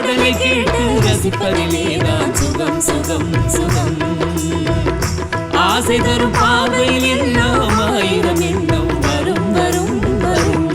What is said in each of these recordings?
பாடலை கேட்டு ரசிப்பதிலேதான் சுகம் சுகம் சுகம். ஆசை தரும் பார்வையில் எல்லாம் ஆயிரம் எண்ணம் வரும் வரும் வரும்.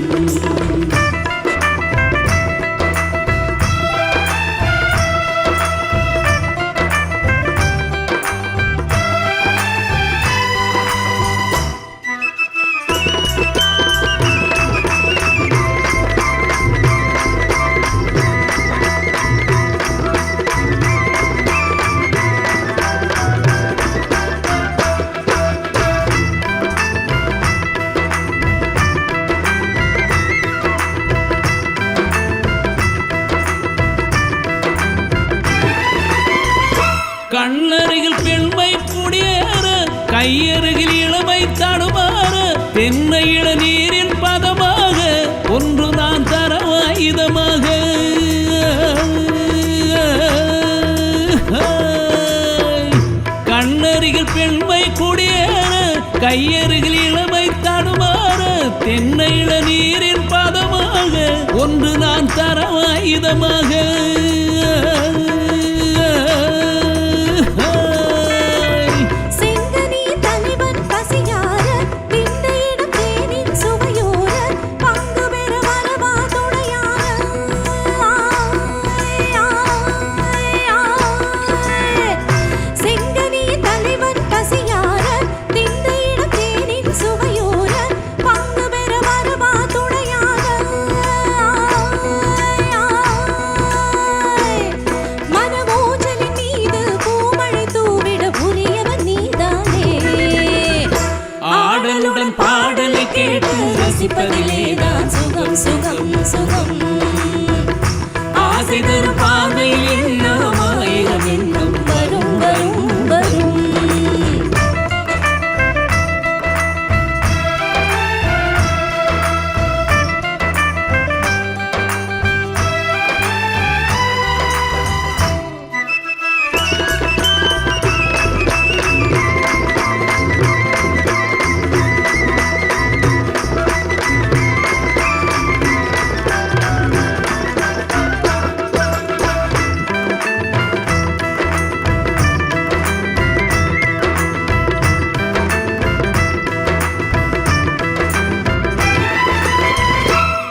கண்ணருகில் பெண்மை குடியேற கையருகில் இளமை தடுமாற தென்னை இளநீரின் பதமாக ஒன்று நான் தரவாயுதமாக. கண்ணருகில் பெண்மை குடியேற கையருகில் இளமை தடுமாற தென்னை இளநீரின் பதமாக ஒன்று நான் தரவாயுதமாக. பாடலை கேட்டு ரசிப்பதிலேதான் சுகம் சுகம் சுகம். ஆசை தரும் பார்வையில் எல்லாம் ஆயிரம் எண்ணம் வரும் வரும் வரும்.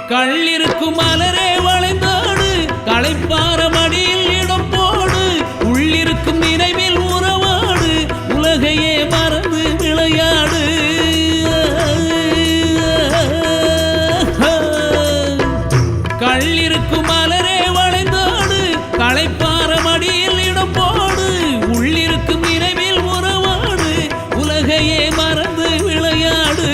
கள்ளிருக்கும் மலரே வளைந்தாடு களைப்பார மடியில் இடம் போடு உள்ளிருக்கும் நினைவில் உறவாடு உலகையே மறந்து விளையாடு. கள்ளிருக்கும் மலரே வளைந்தாடு களைப்பார மடியில் இடம் போடு உள்ளிருக்கும் நினைவில் உறவாடு உலகையே மறந்து விளையாடு.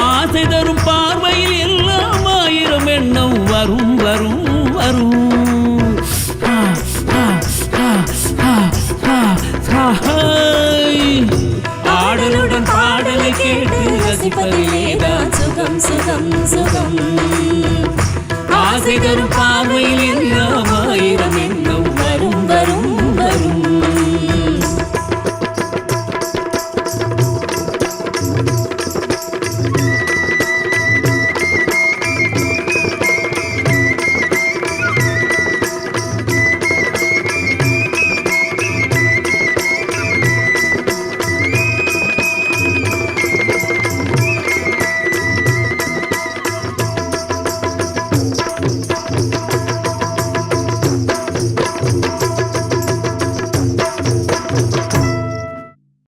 ஆசை தரும் பார்வையில் எல்லாம் ஆயிரம் எண்ணம் வரும் வரும் வரும். ஆடலுடன் பாடலை கேட்டு ரசிப்பதிலேதான் சுகம் சுகம் சுகம். ஆசை தரும் பார்வையில் எல்லாம் ஆயிரம் எண்ணம்